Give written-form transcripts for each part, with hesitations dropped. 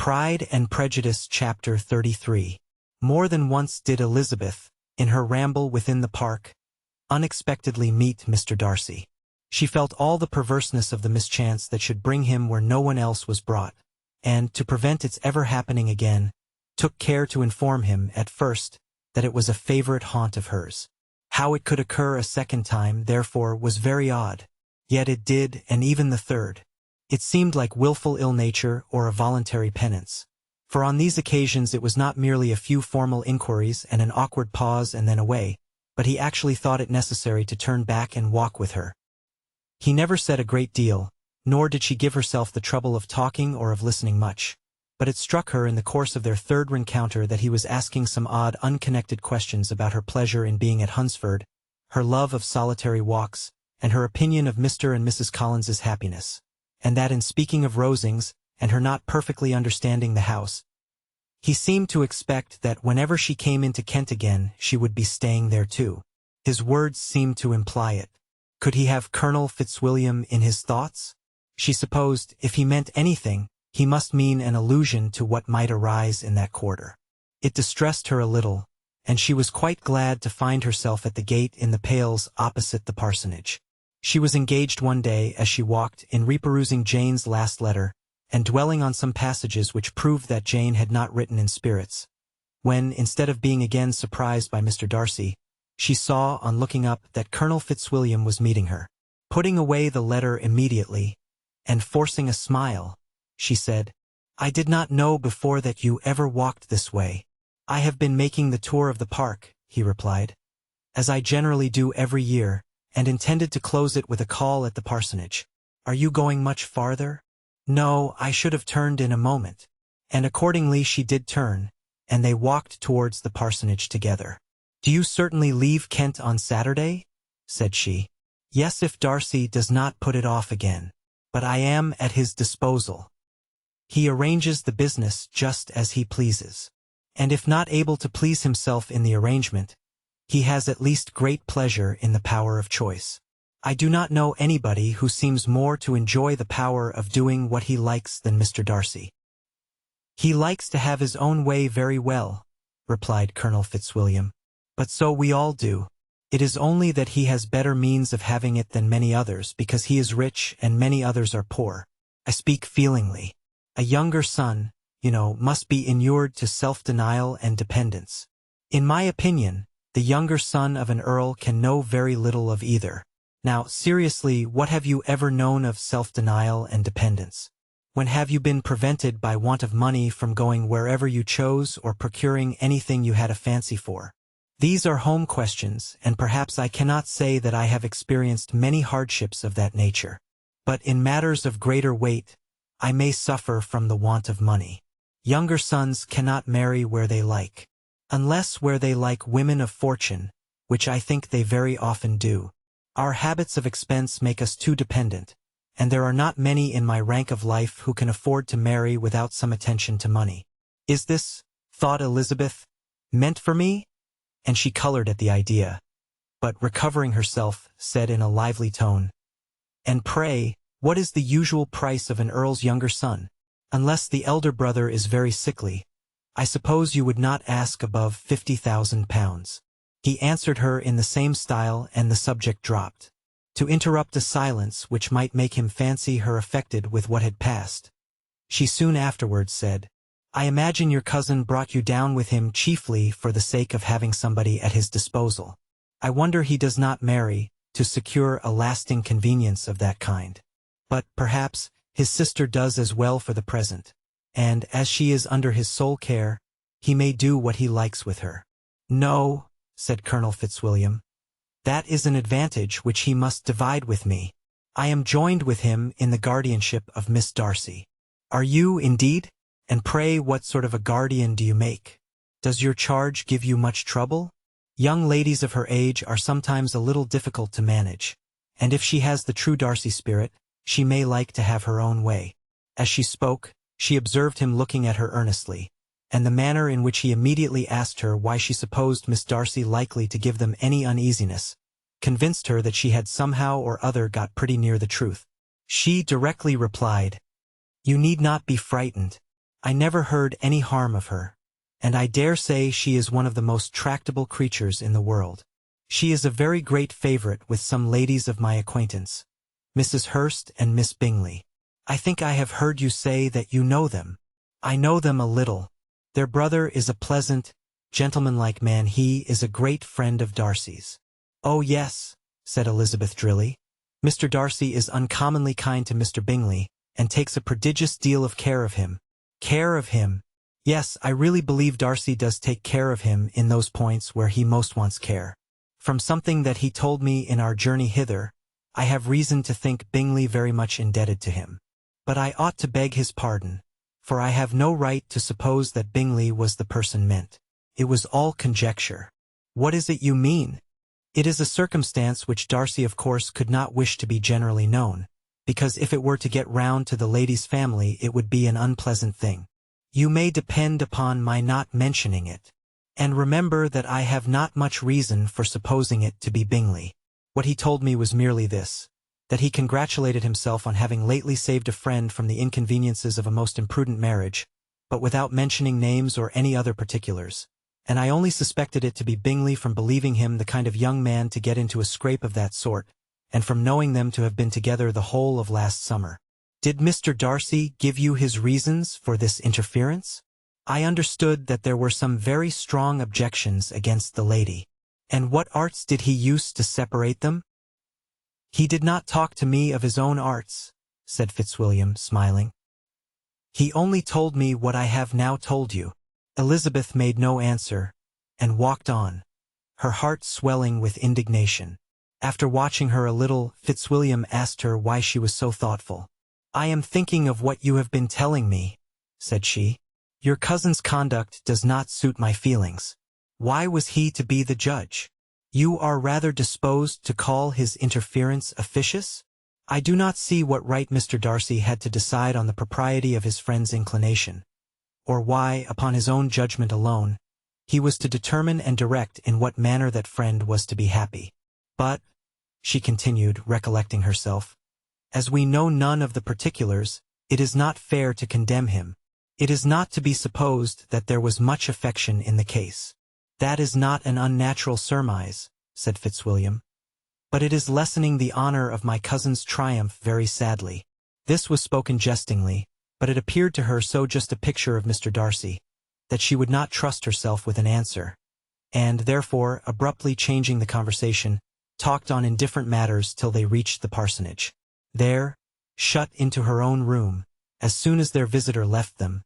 Pride and Prejudice Chapter 33. More than once did Elizabeth, in her ramble within the park, unexpectedly meet Mr. Darcy. She felt all the perverseness of the mischance that should bring him where no one else was brought, and, to prevent its ever happening again, took care to inform him, at first, that it was a favorite haunt of hers. How it could occur a second time, therefore, was very odd. Yet it did, and even the third. It seemed like willful ill-nature or a voluntary penance. For on these occasions it was not merely a few formal inquiries and an awkward pause and then away, but he actually thought it necessary to turn back and walk with her. He never said a great deal, nor did she give herself the trouble of talking or of listening much. But it struck her in the course of their third rencounter that he was asking some odd, unconnected questions about her pleasure in being at Hunsford, her love of solitary walks, and her opinion of Mr. and Mrs. Collins's happiness. And that in speaking of Rosings, and her not perfectly understanding the house, he seemed to expect that whenever she came into Kent again, she would be staying there too. His words seemed to imply it. Could he have Colonel Fitzwilliam in his thoughts? She supposed, if he meant anything, he must mean an allusion to what might arise in that quarter. It distressed her a little, and she was quite glad to find herself at the gate in the Pales opposite the parsonage. She was engaged one day, as she walked, in reperusing Jane's last letter, and dwelling on some passages which proved that Jane had not written in spirits, when, instead of being again surprised by Mr. Darcy, she saw, on looking up, that Colonel Fitzwilliam was meeting her. Putting away the letter immediately, and forcing a smile, she said, "I did not know before that you ever walked this way." "I have been making the tour of the park," he replied, "as I generally do every year, and intended to close it with a call at the parsonage." "Are you going much farther?" "No, I should have turned in a moment." And accordingly she did turn, and they walked towards the parsonage together. "Do you certainly leave Kent on Saturday?" said she. "Yes, if Darcy does not put it off again. But I am at his disposal. He arranges the business just as he pleases. And if not able to please himself in the arrangement, he has at least great pleasure in the power of choice. I do not know anybody who seems more to enjoy the power of doing what he likes than Mr. Darcy." "He likes to have his own way very well," replied Colonel Fitzwilliam. "But so we all do. It is only that he has better means of having it than many others, because he is rich and many others are poor. I speak feelingly. A younger son, you know, must be inured to self-denial and dependence. In my opinion, the younger son of an earl can know very little of either. Now, seriously, what have you ever known of self-denial and dependence? When have you been prevented by want of money from going wherever you chose or procuring anything you had a fancy for? These are home questions, and perhaps I cannot say that I have experienced many hardships of that nature. But in matters of greater weight, I may suffer from the want of money. Younger sons cannot marry where they like. Unless where they like women of fortune, which I think they very often do. Our habits of expense make us too dependent, and there are not many in my rank of life who can afford to marry without some attention to money. Is this, thought Elizabeth, meant for me? And she colored at the idea, but recovering herself, said in a lively tone, "And pray, what is the usual price of an earl's younger son? Unless the elder brother is very sickly, I suppose you would not ask above £50,000. He answered her in the same style, and the subject dropped. To interrupt a silence which might make him fancy her affected with what had passed, she soon afterwards said, "I imagine your cousin brought you down with him chiefly for the sake of having somebody at his disposal. I wonder he does not marry, to secure a lasting convenience of that kind. But, perhaps, his sister does as well for the present, and, as she is under his sole care, he may do what he likes with her." "No," said Colonel Fitzwilliam. "That is an advantage which he must divide with me. I am joined with him in the guardianship of Miss Darcy." "Are you, indeed? And pray what sort of a guardian do you make? Does your charge give you much trouble?" "Young ladies of her age are sometimes a little difficult to manage, and if she has the true Darcy spirit, she may like to have her own way." As she spoke, she observed him looking at her earnestly, and the manner in which he immediately asked her why she supposed Miss Darcy likely to give them any uneasiness, convinced her that she had somehow or other got pretty near the truth. She directly replied, "You need not be frightened. I never heard any harm of her, and I dare say she is one of the most tractable creatures in the world. She is a very great favorite with some ladies of my acquaintance, Mrs. Hurst and Miss Bingley. I think I have heard you say that you know them. I know them a little. Their brother is a pleasant, gentlemanlike man. He is a great friend of Darcy's. Oh yes, said Elizabeth drily. Mr. Darcy is uncommonly kind to Mr. Bingley, and takes a prodigious deal of care of him. Care of him? Yes, I really believe Darcy does take care of him in those points where he most wants care. From something that he told me in our journey hither, I have reason to think Bingley very much indebted to him. But I ought to beg his pardon, for I have no right to suppose that Bingley was the person meant. It was all conjecture. What is it you mean? It is a circumstance which Darcy of course could not wish to be generally known, because if it were to get round to the lady's family it would be an unpleasant thing. You may depend upon my not mentioning it. And remember that I have not much reason for supposing it to be Bingley. What he told me was merely this, that he congratulated himself on having lately saved a friend from the inconveniences of a most imprudent marriage, but without mentioning names or any other particulars. And I only suspected it to be Bingley from believing him the kind of young man to get into a scrape of that sort, and from knowing them to have been together the whole of last summer. Did Mr. Darcy give you his reasons for this interference? I understood that there were some very strong objections against the lady. And what arts did he use to separate them? He did not talk to me of his own arts, said Fitzwilliam, smiling. He only told me what I have now told you. Elizabeth made no answer, and walked on, her heart swelling with indignation. After watching her a little, Fitzwilliam asked her why she was so thoughtful. I am thinking of what you have been telling me, said she. Your cousin's conduct does not suit my feelings. Why was he to be the judge? You are rather disposed to call his interference officious? I do not see what right Mr. Darcy had to decide on the propriety of his friend's inclination, or why, upon his own judgment alone, he was to determine and direct in what manner that friend was to be happy. But, she continued, recollecting herself, as we know none of the particulars, it is not fair to condemn him. It is not to be supposed that there was much affection in the case. That is not an unnatural surmise, said Fitzwilliam. But it is lessening the honor of my cousin's triumph very sadly. This was spoken jestingly, but it appeared to her so just a picture of Mr. Darcy, that she would not trust herself with an answer, and, therefore, abruptly changing the conversation, talked on indifferent matters till they reached the parsonage. There, shut into her own room, as soon as their visitor left them,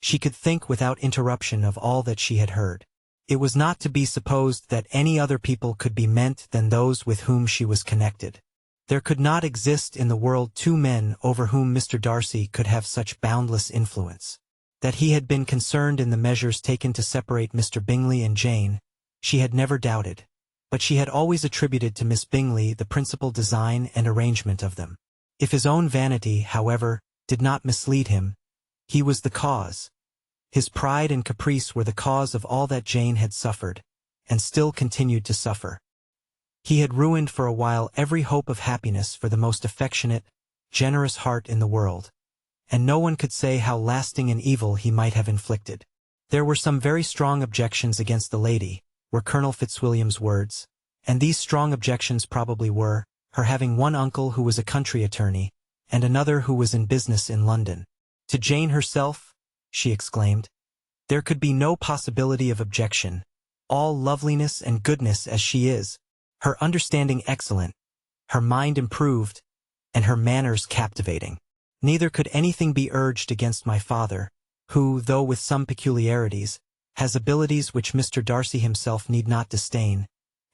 she could think without interruption of all that she had heard. It was not to be supposed that any other people could be meant than those with whom she was connected. There could not exist in the world two men over whom Mr. Darcy could have such boundless influence. That he had been concerned in the measures taken to separate Mr. Bingley and Jane, she had never doubted, but she had always attributed to Miss Bingley the principal design and arrangement of them. If his own vanity, however, did not mislead him, he was the cause. His pride and caprice were the cause of all that Jane had suffered, and still continued to suffer. He had ruined for a while every hope of happiness for the most affectionate, generous heart in the world, and no one could say how lasting an evil he might have inflicted. There were some very strong objections against the lady, were Colonel Fitzwilliam's words, and these strong objections probably were, her having one uncle who was a country attorney, and another who was in business in London. To Jane herself, she exclaimed, there could be no possibility of objection, all loveliness and goodness as she is, her understanding excellent, her mind improved, and her manners captivating. Neither could anything be urged against my father, who, though with some peculiarities, has abilities which Mr. Darcy himself need not disdain,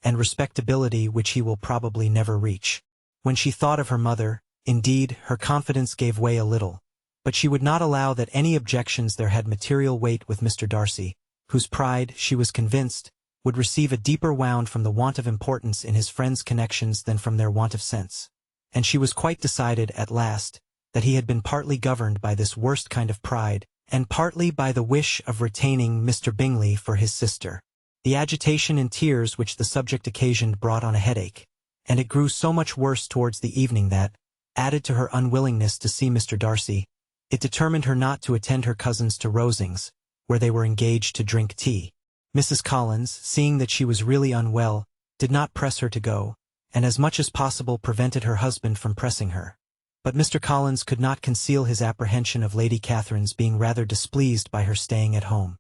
and respectability which he will probably never reach. When she thought of her mother, indeed, her confidence gave way a little, but she would not allow that any objections there had material weight with Mr. Darcy, whose pride, she was convinced, would receive a deeper wound from the want of importance in his friends' connections than from their want of sense. And she was quite decided, at last, that he had been partly governed by this worst kind of pride, and partly by the wish of retaining Mr. Bingley for his sister. The agitation and tears which the subject occasioned brought on a headache, and it grew so much worse towards the evening that, added to her unwillingness to see Mr. Darcy, It determined her not to attend her cousins to Rosings, where they were engaged to drink tea. Mrs. Collins, seeing that she was really unwell, did not press her to go, and as much as possible prevented her husband from pressing her. But Mr. Collins could not conceal his apprehension of Lady Catherine's being rather displeased by her staying at home.